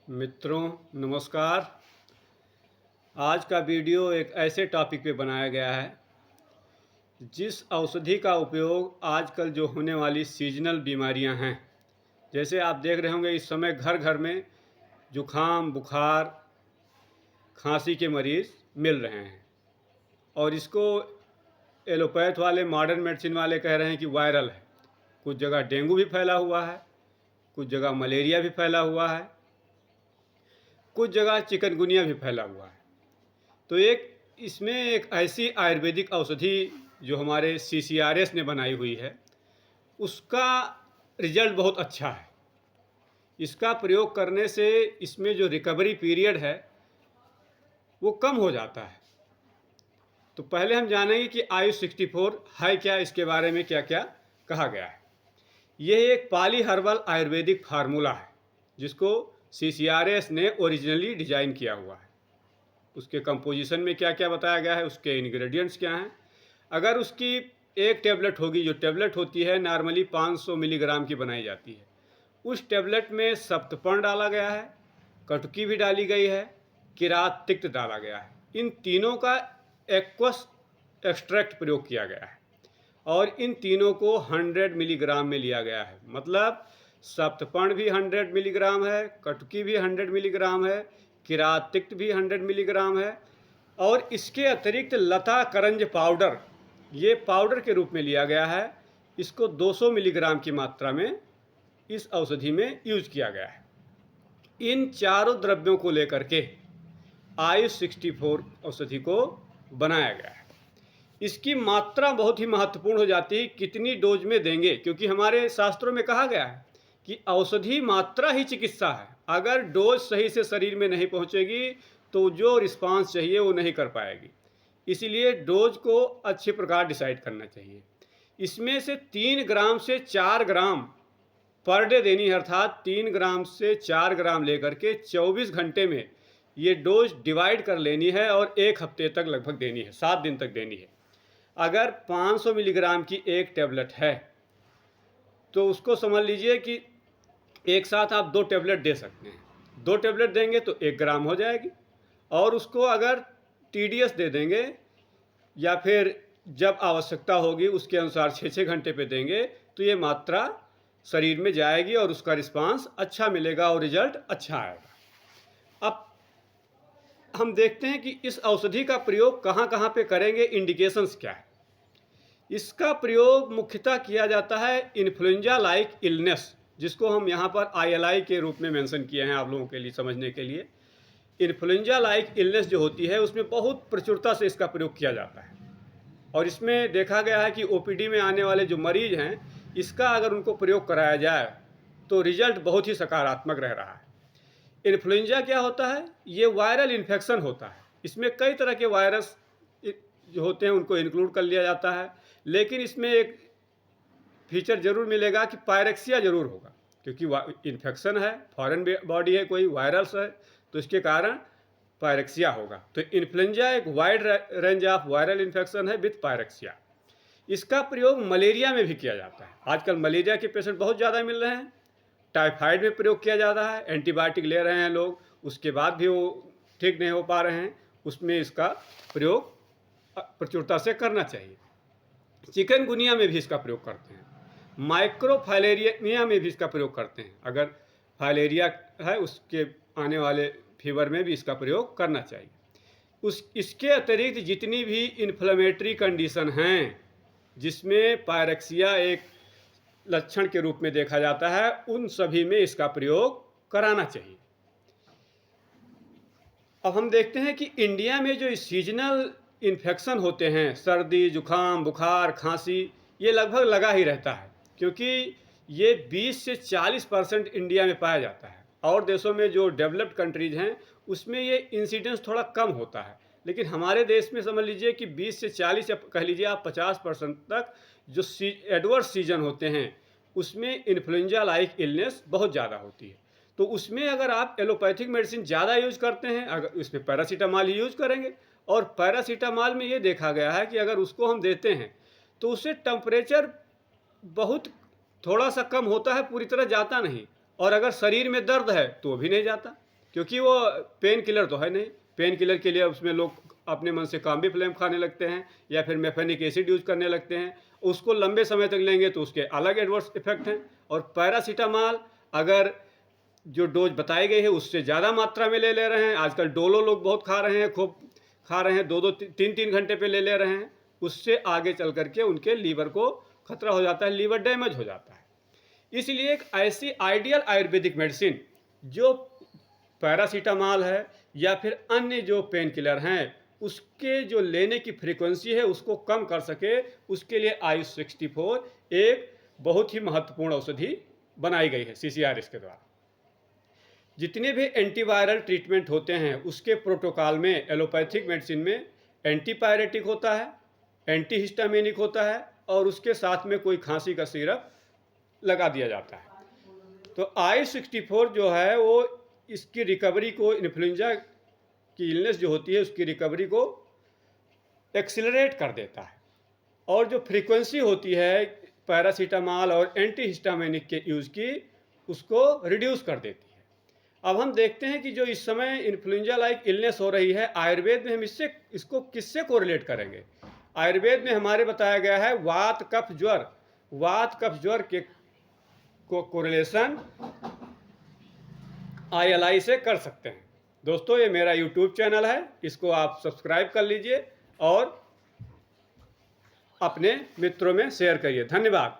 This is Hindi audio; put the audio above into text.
मित्रों नमस्कार। आज का वीडियो एक ऐसे टॉपिक पे बनाया गया है जिस औषधि का उपयोग आजकल जो होने वाली सीजनल बीमारियां हैं, जैसे आप देख रहे होंगे इस समय घर घर में जुखाम बुखार खांसी के मरीज़ मिल रहे हैं और इसको एलोपैथ वाले मॉडर्न मेडिसिन वाले कह रहे हैं कि वायरल है। कुछ जगह डेंगू भी फैला हुआ है, कुछ जगह मलेरिया भी फैला हुआ है, कुछ जगह चिकनगुनिया भी फैला हुआ है। तो इसमें एक ऐसी आयुर्वेदिक औषधि जो हमारे CCRS ने बनाई हुई है, उसका रिजल्ट बहुत अच्छा है। इसका प्रयोग करने से इसमें जो रिकवरी पीरियड है वो कम हो जाता है। तो पहले हम जानेंगे कि आयुष 64 है क्या, इसके बारे में क्या क्या कहा गया है। यह एक पॉली हर्बल आयुर्वेदिक फार्मूला है जिसको CCRS ने ओरिजिनली डिजाइन किया हुआ है। उसके कंपोजिशन में क्या क्या बताया गया है, उसके इंग्रेडिएंट्स क्या हैं। अगर उसकी एक टेबलेट होगी, जो टेबलेट होती है नॉर्मली 500 मिलीग्राम की बनाई जाती है, उस टेबलेट में सप्तपर्ण डाला गया है, कटुकी भी डाली गई है, किरात तिक्त डाला गया है। इन तीनों का एक्वस एक्सट्रैक्ट प्रयोग किया गया है और इन तीनों को 100 मिलीग्राम में लिया गया है। मतलब सप्तपर्ण भी 100 मिलीग्राम है, कटुकी भी 100 मिलीग्राम है, किरात तिक्त भी 100 मिलीग्राम है और इसके अतिरिक्त लता करंज पाउडर, ये पाउडर के रूप में लिया गया है। इसको 200 मिलीग्राम की मात्रा में इस औषधि में यूज किया गया है। इन चारों द्रव्यों को लेकर के आयुष 64 औषधि को बनाया गया है। इसकी मात्रा बहुत ही महत्वपूर्ण हो जाती है, कितनी डोज में देंगे, क्योंकि हमारे शास्त्रों में कहा गया है कि औषधि मात्रा ही चिकित्सा है। अगर डोज सही से शरीर में नहीं पहुंचेगी तो जो रिस्पांस चाहिए वो नहीं कर पाएगी। इसीलिए डोज को अच्छे प्रकार डिसाइड करना चाहिए। इसमें से 3 ग्राम से 4 ग्राम पर डे देनी है, अर्थात 3 ग्राम से 4 ग्राम लेकर के 24 घंटे में ये डोज डिवाइड कर लेनी है और 1 हफ्ते तक लगभग देनी है, 7 दिन तक देनी है। अगर 500 मिलीग्राम की एक टेबलेट है तो उसको समझ लीजिए कि एक साथ आप 2 टेबलेट दे सकते हैं। 2 टेबलेट देंगे तो 1 ग्राम हो जाएगी और उसको अगर TDS दे देंगे या फिर जब आवश्यकता होगी उसके अनुसार 6-6 घंटे पे देंगे तो ये मात्रा शरीर में जाएगी और उसका रिस्पांस अच्छा मिलेगा और रिजल्ट अच्छा आएगा। अब हम देखते हैं कि इस औषधि का प्रयोग कहाँ कहाँ पे करेंगे, इंडिकेशंस क्या है। इसका प्रयोग मुख्यतः किया जाता है इन्फ्लुएंजा लाइक इलनेस, जिसको हम यहाँ पर ILI के रूप में मेंशन किए हैं आप लोगों के लिए समझने के लिए। इन्फ्लुएंजा लाइक इलनेस जो होती है उसमें बहुत प्रचुरता से इसका प्रयोग किया जाता है और इसमें देखा गया है कि OPD में आने वाले जो मरीज हैं, इसका अगर उनको प्रयोग कराया जाए तो रिजल्ट बहुत ही सकारात्मक रह रहा है। इन्फ्लुएंजा क्या होता है? ये वायरल इन्फेक्शन होता है। इसमें कई तरह के वायरस जो होते हैं उनको इंक्लूड कर लिया जाता है, लेकिन इसमें एक फीचर जरूर मिलेगा कि पायरेक्सिया जरूर होगा, क्योंकि इन्फेक्शन है, फॉरेन बॉडी है, कोई वायरस है, तो इसके कारण पायरेक्सिया होगा। तो इन्फ्लुएंजा एक wide range of viral infection है विथ पायरेक्सिया। इसका प्रयोग मलेरिया में भी किया जाता है। आजकल मलेरिया के पेशेंट बहुत ज़्यादा मिल रहे हैं। टाइफाइड में प्रयोग किया जा रहा है, एंटीबायोटिक ले रहे हैं लोग, उसके बाद भी वो ठीक नहीं हो पा रहे हैं, उसमें इसका प्रयोग प्रचुरता से करना चाहिए। चिकनगुनिया में भी इसका प्रयोग करते हैं, माइक्रोफाइलेरिया में भी इसका प्रयोग करते हैं। अगर फाइलेरिया है उसके आने वाले फीवर में भी इसका प्रयोग करना चाहिए। इसके अतिरिक्त जितनी भी इन्फ्लेमेटरी कंडीशन हैं जिसमें पायरेक्सिया एक लक्षण के रूप में देखा जाता है, उन सभी में इसका प्रयोग कराना चाहिए। अब हम देखते हैं कि इंडिया में जो सीजनल इन्फेक्शन होते हैं, सर्दी जुखाम बुखार खांसी, ये लगभग लगा ही रहता है, क्योंकि ये 20 से 40% इंडिया में पाया जाता है। और देशों में जो डेवलप्ड कंट्रीज हैं उसमें ये इंसिडेंस थोड़ा कम होता है, लेकिन हमारे देश में समझ लीजिए कि 20 से 40 या कह लीजिए आप 50% तक जो एडवर्स सीजन होते हैं उसमें इन्फ्लुएंजा लाइक इलनेस बहुत ज़्यादा होती है। तो उसमें अगर आप एलोपैथिक मेडिसिन ज़्यादा यूज करते हैं, अगर उसमें पैरासीटामॉल ही यूज करेंगे, और पैरासीटामॉल में ये देखा गया है कि अगर उसको हम देते हैं तो उससे टेम्परेचर बहुत थोड़ा सा कम होता है, पूरी तरह जाता नहीं, और अगर शरीर में दर्द है तो भी नहीं जाता। क्योंकि वो पेन किलर तो है नहीं। पेन किलर के लिए उसमें लोग अपने मन से काम्बिफ्लेम खाने लगते हैं या फिर मेफेनिक एसिड यूज करने लगते हैं। उसको लंबे समय तक लेंगे तो उसके अलग एडवर्स इफेक्ट हैं। और पैरासीटामॉल अगर जो डोज बताई गई है उससे ज़्यादा मात्रा में ले रहे हैं, आजकल डोलो लोग बहुत खा रहे हैं, खूब खा रहे हैं, 2-3 घंटे पे ले रहे हैं, उससे आगे चल करके उनके लीवर को खतरा हो जाता है, लीवर डैमेज हो जाता है। इसलिए एक ऐसी आइडियल आयुर्वेदिक मेडिसिन जो पैरासीटामॉल है या फिर अन्य जो पेन किलर हैं उसके जो लेने की फ्रीक्वेंसी है उसको कम कर सके, उसके लिए आयुष 64 एक बहुत ही महत्वपूर्ण औषधि बनाई गई है CCRS के द्वारा। जितने भी एंटीवायरल ट्रीटमेंट होते हैं उसके प्रोटोकॉल में एलोपैथिक मेडिसिन में एंटीपायरेटिक होता है, एंटीहिस्टामिनिक होता है और उसके साथ में कोई खांसी का सिरप लगा दिया जाता है। तो I-64 जो है वो इसकी रिकवरी को, इन्फ्लुएंजा की इलनेस जो होती है उसकी रिकवरी को एक्सिलरेट कर देता है और जो फ्रीक्वेंसी होती है पैरासीटामॉल और एंटीहिस्टामिनिक के यूज़ की उसको रिड्यूस कर देती है। अब हम देखते हैं कि जो इस समय इन्फ्लुएंजा लाइक इलनेस हो रही है, आयुर्वेद में हम इसको किससे कोरिलेट करेंगे? आयुर्वेद में हमारे बताया गया है वात कफ ज्वर के को कोरिलेशन ILI से कर सकते हैं। दोस्तों ये मेरा YouTube चैनल है, इसको आप सब्सक्राइब कर लीजिए और अपने मित्रों में शेयर करिए। धन्यवाद।